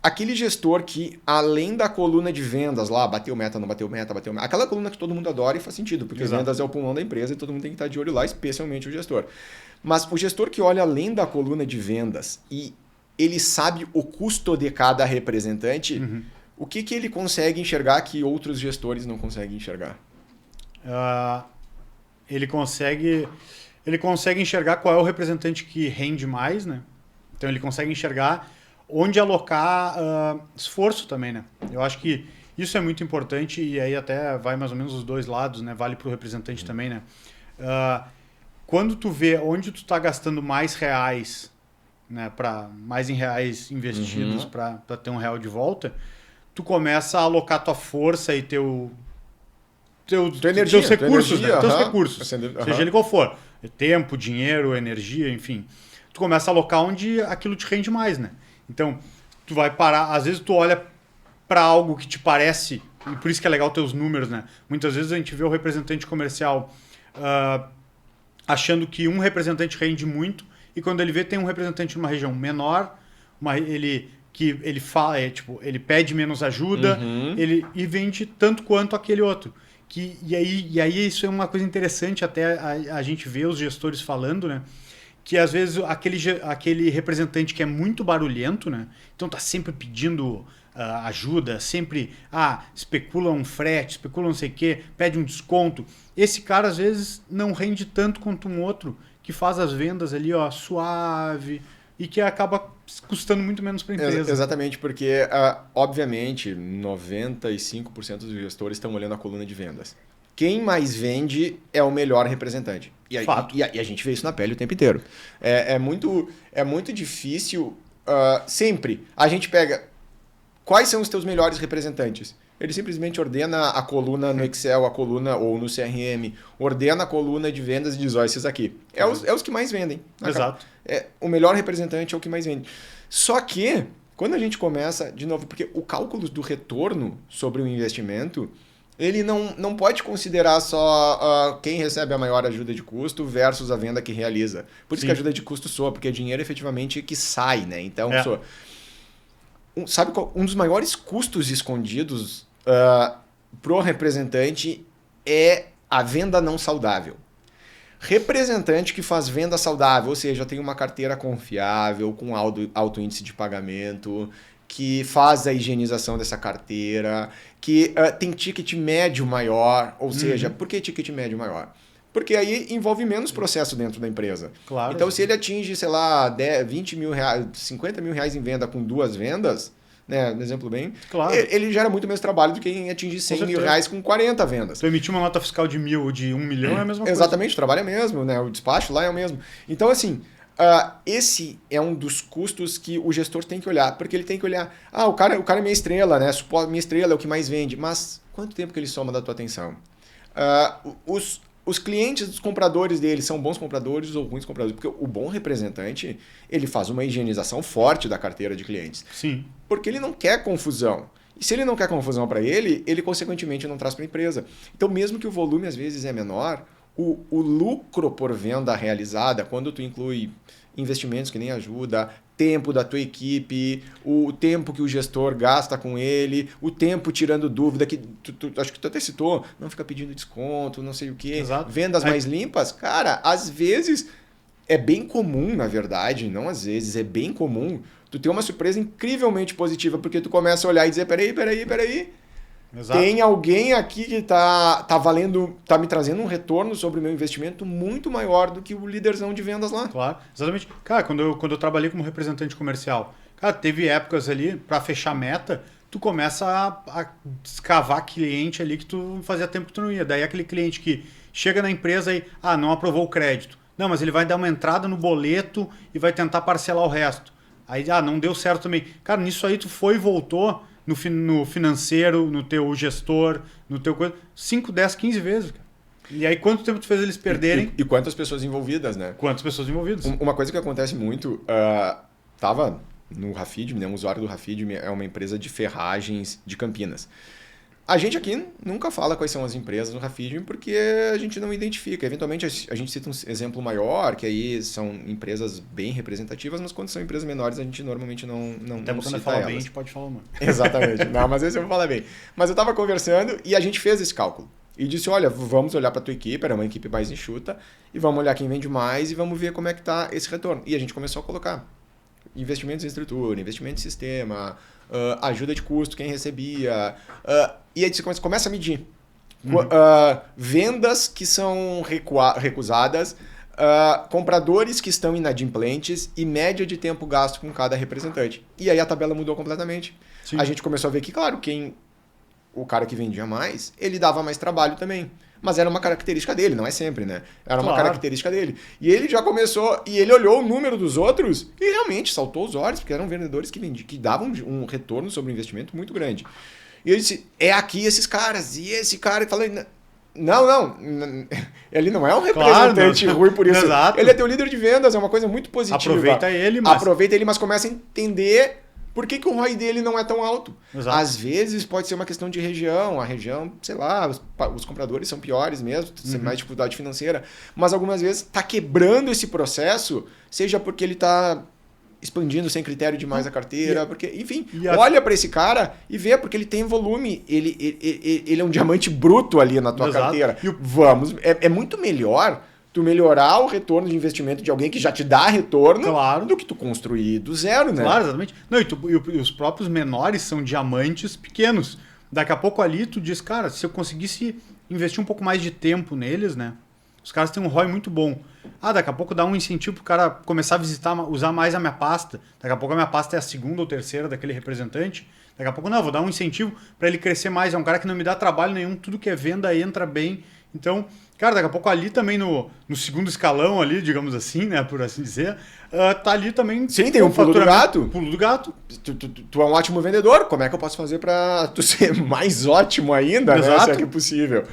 aquele gestor que, além da coluna de vendas lá, bateu meta, não bateu meta, bateu meta, aquela coluna que todo mundo adora e faz sentido, porque Exato. vendas é o pulmão da empresa e todo mundo tem que estar de olho lá, especialmente o gestor. Mas o gestor que olha além da coluna de vendas e ele sabe o custo de cada representante, o que ele consegue enxergar que outros gestores não conseguem enxergar? Ele consegue enxergar qual é o representante que rende mais, né? Então ele consegue enxergar onde alocar esforço também, né? Eu acho que isso é muito importante e aí até vai mais ou menos os dois lados, né? Vale para o representante também, né? Quando tu vê onde tu está gastando mais reais, né? Mais em reais investidos para ter um real de volta, tu começa a alocar tua força e teus recursos, né? Teus recursos, seja ele qual for. Tempo, dinheiro, energia, enfim. Tu começa a alocar onde aquilo te rende mais, né? Então, tu vai parar... Às vezes tu olha para algo que te parece... E por isso que é legal ter os números, né? Muitas vezes a gente vê o representante comercial achando que um representante rende muito e quando ele vê tem um representante numa região menor, ele fala, ele pede menos ajuda, e vende tanto quanto aquele outro. E aí isso é uma coisa interessante até a gente ver os gestores falando, né? Que às vezes aquele representante que é muito barulhento, né? Então tá sempre pedindo ajuda, sempre especula um frete, especula não sei o quê, pede um desconto. Esse cara às vezes não rende tanto quanto um outro que faz as vendas ali, ó, suave e que acaba custando muito menos para a empresa. Exatamente, porque, obviamente, 95% dos gestores estão olhando a coluna de vendas. Quem mais vende é o melhor representante. E a gente vê isso na pele o tempo inteiro. É muito difícil. Sempre a gente pega quais são os teus melhores representantes. Ele simplesmente ordena a coluna no Excel, a coluna ou no CRM, ordena a coluna de vendas e diz, ó, esses aqui. É os que mais vendem. Exato. O melhor representante é o que mais vende. Só que, quando a gente começa, de novo, porque o cálculo do retorno sobre o investimento, ele não pode considerar só quem recebe a maior ajuda de custo versus a venda que realiza. Por isso que a ajuda de custo soa, porque é dinheiro efetivamente que sai, né? Então, sabe qual? Um dos maiores custos escondidos pro representante é a venda não saudável. Representante que faz venda saudável, ou seja, tem uma carteira confiável, com alto índice de pagamento, que faz a higienização dessa carteira, que tem ticket médio maior, ou seja, por que ticket médio maior? Porque aí envolve menos processo dentro da empresa. Claro. Então, se ele atinge, sei lá, 20 mil reais, 50 mil reais em venda com 2 vendas, né, um exemplo bem, claro, ele gera muito menos trabalho do que quem atinge 100 mil reais com 40 vendas. Tu emitir uma nota fiscal de 1 milhão é a mesma coisa. Exatamente, o trabalho é mesmo, né? O despacho lá é o mesmo. Então, assim, esse é um dos custos que o gestor tem que olhar, porque ele tem que olhar, o cara é minha estrela, né? Minha estrela é o que mais vende, mas quanto tempo que ele soma da tua atenção? Os clientes, os compradores dele são bons compradores ou ruins compradores? Porque o bom representante, ele faz uma higienização forte da carteira de clientes. Sim. Porque ele não quer confusão. E se ele não quer confusão para ele consequentemente não traz para a empresa. Então, mesmo que o volume às vezes é menor, o lucro por venda realizada, quando tu inclui investimentos que nem ajuda, tempo da tua equipe, o tempo que o gestor gasta com ele, o tempo tirando dúvida, que acho que tu até citou, não fica pedindo desconto, não sei o quê. Exato. Vendas mais limpas, cara, às vezes é bem comum, na verdade, não às vezes, é bem comum tu ter uma surpresa incrivelmente positiva, porque tu começa a olhar e dizer, peraí, exato, tem alguém aqui que tá me trazendo um retorno sobre o meu investimento muito maior do que o líderzão de vendas lá. Claro, exatamente. Cara, quando eu trabalhei como representante comercial, cara, teve épocas ali, para fechar meta, tu começa a escavar cliente ali que tu fazia tempo que tu não ia. Daí aquele cliente que chega na empresa e, não aprovou o crédito. Não, mas ele vai dar uma entrada no boleto e vai tentar parcelar o resto. Aí, não deu certo também. Cara, nisso aí tu foi e voltou no financeiro, no teu gestor, no teu coisa, 5, 10, 15 vezes, cara. E aí quanto tempo tu fez eles perderem? E quantas pessoas envolvidas, né? Quantas pessoas envolvidas? Uma coisa que acontece muito, tava no Rafid, né? Um usuário do Rafid é uma empresa de ferragens de Campinas. A gente aqui nunca fala quais são as empresas do Rafidem porque a gente não identifica. Eventualmente a gente cita um exemplo maior, que aí são empresas bem representativas, mas quando são empresas menores a gente normalmente não Até não quando cita fala elas. bem, a gente pode falar, mano. Exatamente. Não, mas esse eu vou falar bem. Mas eu estava conversando e a gente fez esse cálculo. E disse, olha, vamos olhar para a tua equipe, era uma equipe mais enxuta, e vamos olhar quem vende mais e vamos ver como é que está esse retorno. E a gente começou a colocar investimentos em estrutura, investimento em sistema, ajuda de custo, quem recebia. E aí você começa a medir. Vendas que são recusadas, compradores que estão inadimplentes e média de tempo gasto com cada representante. E aí a tabela mudou completamente. Sim. A gente começou a ver que, claro, o cara que vendia mais, ele dava mais trabalho também. Mas era uma característica dele, não é sempre, né? Era uma característica dele. E ele já começou, e ele olhou o número dos outros e realmente saltou os olhos, porque eram vendedores que davam um retorno sobre o investimento muito grande. E ele disse, é aqui esses caras. E esse cara falou, não, ele não é um representante ruim por isso. Exato. Ele é teu líder de vendas, é uma coisa muito positiva. Aproveita ele, mas começa a entender por que o ROI dele não é tão alto. Exato. Às vezes pode ser uma questão de região. A região, sei lá, os compradores são piores mesmo, tem mais dificuldade financeira. Mas algumas vezes está quebrando esse processo, seja porque ele está expandindo sem critério demais a carteira, porque, enfim, olha para esse cara e vê, porque ele tem volume, ele é um diamante bruto ali na tua carteira. É muito melhor tu melhorar o retorno de investimento de alguém que já te dá retorno do que tu construir do zero, né? Claro, exatamente. Não, e os próprios menores são diamantes pequenos. Daqui a pouco ali tu diz, cara, se eu conseguisse investir um pouco mais de tempo neles, né? Os caras têm um ROI muito bom. Daqui a pouco dá um incentivo pro cara começar a usar mais a minha pasta. Daqui a pouco a minha pasta é a segunda ou terceira daquele representante. Daqui a pouco não, vou dar um incentivo para ele crescer mais. É um cara que não me dá trabalho nenhum, tudo que é venda entra bem. Então, cara, daqui a pouco ali também no segundo escalão ali, digamos assim, né, por assim dizer, tá ali também... Sim, tem um pulo do gato. Pulo do gato. Tu é um ótimo vendedor, como é que eu posso fazer para tu ser mais ótimo ainda, né? Se é que é possível.